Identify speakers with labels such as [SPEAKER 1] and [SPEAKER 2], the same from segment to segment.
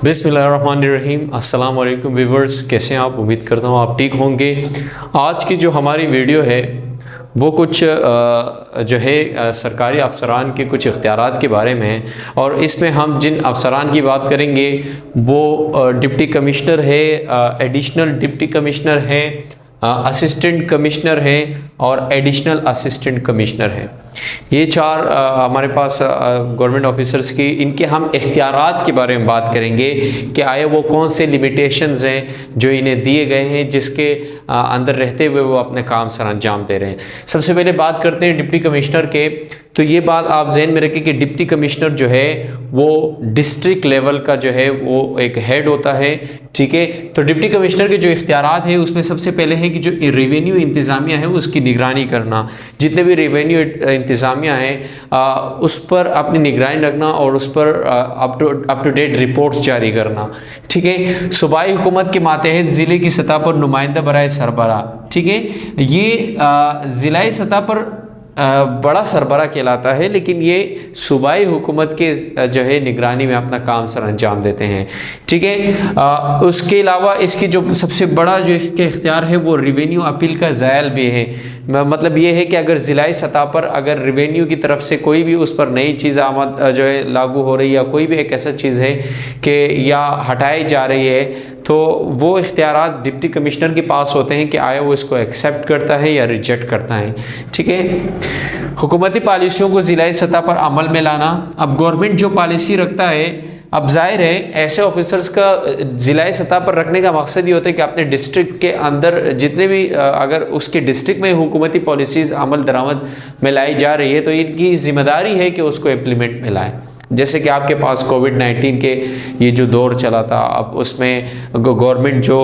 [SPEAKER 1] बिस्मिल्लाहिर्रहमानिर्रहीम। अस्सलाम वालेकुम व्यूअर्स, कैसे हैं आप? उम्मीद करता हूँ आप ठीक होंगे। आज की जो हमारी वीडियो है वो कुछ जो है सरकारी अफसरान के कुछ इख्तियारात के बारे में है, और इसमें हम जिन अफसरान की बात करेंगे वो डिप्टी कमिश्नर है, एडिशनल डिप्टी कमिश्नर है, असिस्टेंट कमिश्नर हैं और एडिशनल असिस्टेंट कमिश्नर हैं। ये चार हमारे पास गवर्नमेंट ऑफिसर्स की इनके हम इख्तियारात के बारे में बात करेंगे कि आए वो कौन से लिमिटेशंस हैं जो इन्हें दिए गए हैं जिसके अंदर रहते हुए वो अपने काम सर अंजाम दे रहे हैं। सबसे पहले बात करते हैं डिप्टी कमिश्नर के। तो ये बात आप जहन में रखें कि डिप्टी कमिश्नर जो है वो डिस्ट्रिक्ट लेवल का जो है वो एक हेड होता है, ठीक है। तो डिप्टी कमिश्नर के जो इख्तियारात हैं उसमें सबसे पहले है कि जो रेवेन्यू इंतज़ामिया है उसकी निगरानी करना, जितने भी रेवेन्यू इंतज़ामिया है उस पर अपनी निगरानी रखना और उस पर अप टू डेट रिपोर्ट्स जारी करना, ठीक है। सूबाई हुकूमत के मातहत ज़िले की सतह पर नुमाइंदा बराए सरबरा, ठीक है। ये ज़िलाई सतह पर बड़ा सरबरा कहलाता है, लेकिन ये सूबाई हुकूमत के जो है निगरानी में अपना काम सर अंजाम देते हैं, ठीक है। उसके अलावा इसकी जो सबसे बड़ा जो इसके इख्तियार है वो रेवेन्यू अपील का ज़ायल भी है। मतलब ये है कि अगर ज़िलाई सतह पर अगर रेवेन्यू की तरफ से कोई भी उस पर नई चीज़ आमद जो है लागू हो रही है या कोई भी एक ऐसा चीज़ है कि या हटाई जा रही है तो वो इख्तियारात डिप्टी कमिश्नर के पास होते हैं कि आया वो इसको एक्सेप्ट करता है या रिजेक्ट करता है, ठीक है। हुकूमती पॉलिसियों को ज़िलाई सतह पर अमल में लाना। अब गवर्नमेंट जो पॉलिसी रखता है, अब जाहिर है ऐसे ऑफिसर्स का ज़िलाई सतह पर रखने का मकसद ये होता है कि अपने डिस्ट्रिक्ट के अंदर जितने भी अगर उसके डिस्ट्रिक्ट में हुकूमती पॉलिसीज़ अमल दरामद में लाई जा रही है तो इनकी ज़िम्मेदारी है कि उसको इम्प्लीमेंट में लाएँ। जैसे कि आपके पास कोविड-19 के ये जो दौर चला था, अब उसमें गवर्नमेंट जो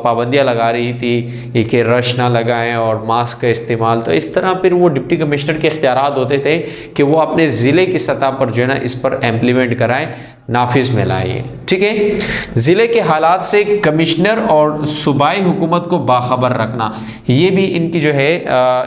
[SPEAKER 1] पाबंदियां लगा रही थी कि रश ना लगाएं और मास्क का इस्तेमाल, तो इस तरह फिर वो डिप्टी कमिश्नर के इख्तियारात होते थे कि वो अपने ज़िले की सतह पर जो है ना इस पर इम्प्लीमेंट कराएं, नाफिज में लाइए, ठीक है। ज़िले के हालात से कमिश्नर और सूबाई हुकूमत को बाखबर रखना, ये भी इनकी जो है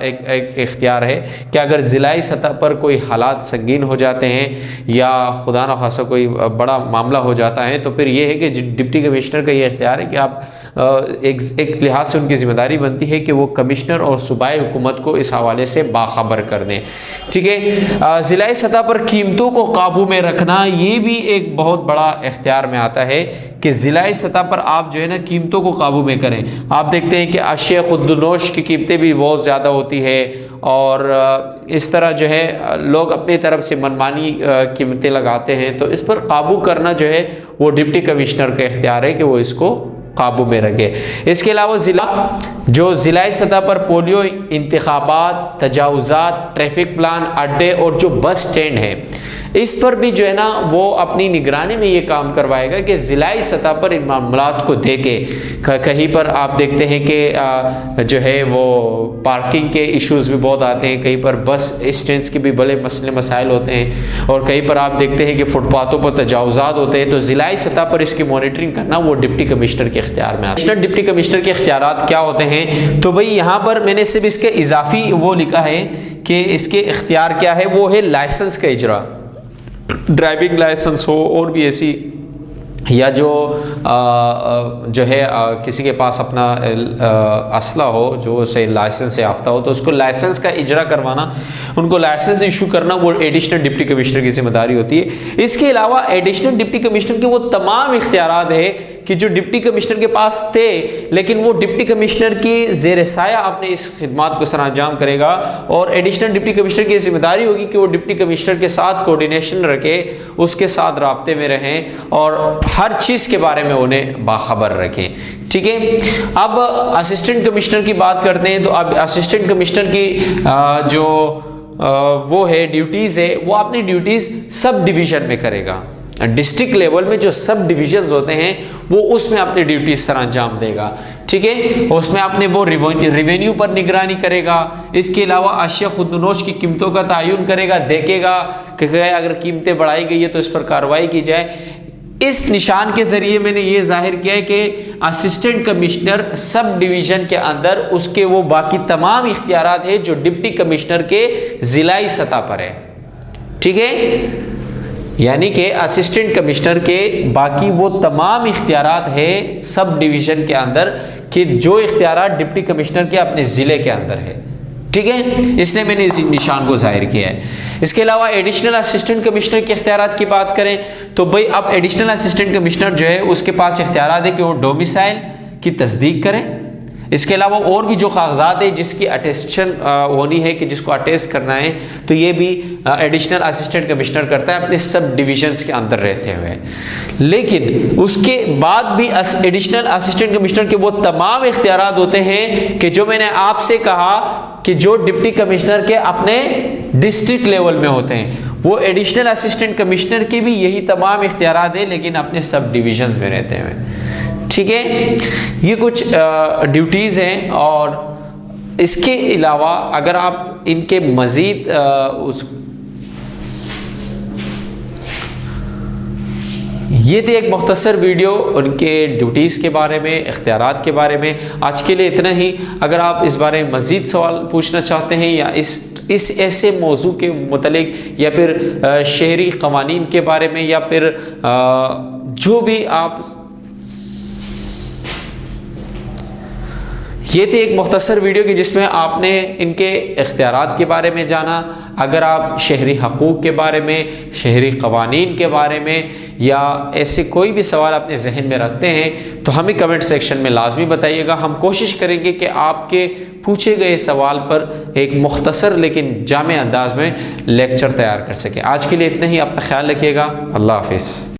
[SPEAKER 1] एक इख्तियार है कि अगर ज़िलाई सतह पर कोई हालात संगीन हो जाते हैं या खुदा न खासा कोई बड़ा मामला हो जाता है तो फिर ये है कि डिप्टी कमिश्नर का ये इख्तियार है कि आप एक लिहाज से उनकी ज़िम्मेदारी बनती है कि वो कमिश्नर और सूबाई हुकूमत को इस हवाले से बाखबर कर दें, ठीक है। ज़िलाई सतह पर कीमतों को काबू में रखना, ये भी एक बहुत बड़ा इख्तियार में आता है कि ज़िलाई सतह पर आप जो है ना कीमतों को काबू में करें। आप देखते हैं कि अशिया खुद्दुनोश की कीमतें भी बहुत ज़्यादा होती है और इस तरह जो है लोग अपनी तरफ से मनमानी कीमतें लगाते हैं, तो इस पर काबू करना जो है वो डिप्टी कमिश्नर का इख्तियार है कि वो इसको काबू में रखे। इसके अलावा ज़िलाई सतह पर पोलियो इंतखाबात, तजावुज़ात, ट्रैफिक प्लान, अड्डे और जो बस स्टैंड है इस पर भी जो है ना वो अपनी निगरानी में ये काम करवाएगा कि ज़िलाई सतह पर इन मामलात को देखे। कहीं पर आप देखते हैं कि जो है वो पार्किंग के इश्यूज़ भी बहुत आते हैं, कहीं पर बस स्टैंड्स के भी बड़े मसले मसाइल होते हैं और कहीं पर आप देखते हैं कि फुटपाथों पर तजावुज़ात होते हैं। तो ज़िलाई सतह पर इसकी मॉनिटरिंग करना वो डिप्टी कमिश्नर के इख्तियार में आता है। डिप्टी कमिश्नर के इख्तियारात क्या होते हैं? तो भाई यहाँ पर मैंने सिर्फ इसके इजाफी वो लिखा है कि इसके इख्तियार क्या है, वो है लाइसेंस का इजरा, ड्राइविंग लाइसेंस हो और भी ऐसी, या जो है किसी के पास अपना असला हो जो उसे लाइसेंस से याफ्ता हो तो उसको लाइसेंस का इजरा करवाना, उनको लाइसेंस इशू करना वो एडिशनल डिप्टी कमिश्नर की जिम्मेदारी होती है। इसके अलावा एडिशनल डिप्टी कमिश्नर के वो तमाम इख्तियारात है कि जो डिप्टी कमिश्नर के पास थे लेकिन वो डिप्टी कमिश्नर की ज़ेर साया अपने इस खिदमात को सरअंजाम करेगा और एडिशनल डिप्टी कमिश्नर की जिम्मेदारी होगी कि वो डिप्टी कमिश्नर के साथ कोऑर्डिनेशन रखे, उसके साथ राब्ते में रहें और हर चीज़ के बारे में उन्हें बाखबर रखें, ठीक है। अब असिस्टेंट कमिश्नर की बात करते हैं। तो अब असिस्टेंट कमिश्नर की जो वो है ड्यूटीज़ है वो अपनी ड्यूटीज़ सब डिवीज़न में करेगा। डिस्ट्रिक्ट लेवल में जो सब डिविजन्स होते हैं वो उसमें अपनी ड्यूटी सर अंजाम देगा, ठीक है। उसमें अपने वो रेवेन्यू पर निगरानी करेगा। इसके अलावा अशिया खुद्दुनोश की कीमतों का तयन करेगा, देखेगा कि अगर कीमतें बढ़ाई गई है तो इस पर कार्रवाई की जाए। इस निशान के जरिए मैंने ये जाहिर किया है कि असिस्टेंट कमिश्नर सब डिवीज़न के अंदर उसके वो बाकी तमाम इख्तियारात है जो डिप्टी कमिश्नर के ज़िलाई सतह पर है, ठीक है। यानी कि असिस्टेंट कमिश्नर के बाकी वो तमाम इख्तियारात है सब डिवीज़न के अंदर कि जो इख्तियारात डिप्टी कमिश्नर के अपने ज़िले के अंदर है। ठीक है, इसलिए मैंने इस निशान को जाहिर किया है। इसके अलावा एडिशनल असिस्टेंट कमिश्नर के इख्तियारात की बात करें तो भाई अब एडिशनल असिस्टेंट कमिश्नर जो है उसके पास इख्तियारात है कि वो डोमिसाइल की तस्दीक करें। इसके अलावा और भी जो कागजात है जिसकी अटेस्टेशन होनी है कि जिसको अटेस्ट करना है तो ये भी एडिशनल असिस्टेंट कमिश्नर करता है अपने सब डिविजन्स के अंदर रहते हुए। लेकिन उसके बाद भी एडिशनल असिस्टेंट कमिश्नर के वो तमाम इख्तियारात होते हैं कि जो मैंने आपसे कहा कि जो डिप्टी कमिश्नर के अपने डिस्ट्रिक्ट लेवल में होते हैं, वो एडिशनल असिस्टेंट कमिश्नर के भी यही तमाम इख्तियारात हैं लेकिन अपने सब डिविजन्स में रहते हुए। ठीक है, ये कुछ ड्यूटीज़ हैं। और इसके अलावा अगर आप इनके मज़ीद ये थी एक मुख्तसर वीडियो उनके ड्यूटीज़ के बारे में, इख्तियारात के बारे में। आज के लिए इतना ही। अगर आप इस बारे में मज़ीद सवाल पूछना चाहते हैं या इस ऐसे मौजू के मुतलिक या फिर शहरी क़वानीन के बारे में या फिर जो भी आप, ये थी एक मुख्तसर वीडियो की जिसमें आपने इनके इख्तियारात के बारे में जाना। अगर आप शहरी हकूक़ के बारे में, शहरी क़वानीन के बारे में या ऐसे कोई भी सवाल अपने जहन में रखते हैं तो हमें कमेंट सेक्शन में लाजमी बताइएगा। हम कोशिश करेंगे कि आपके पूछे गए सवाल पर एक मुख्तसर लेकिन जामे अंदाज में लेक्चर तैयार कर सकें। आज के लिए इतना ही। अपना ख्याल रखिएगा। अल्लाह हाफ़िज़।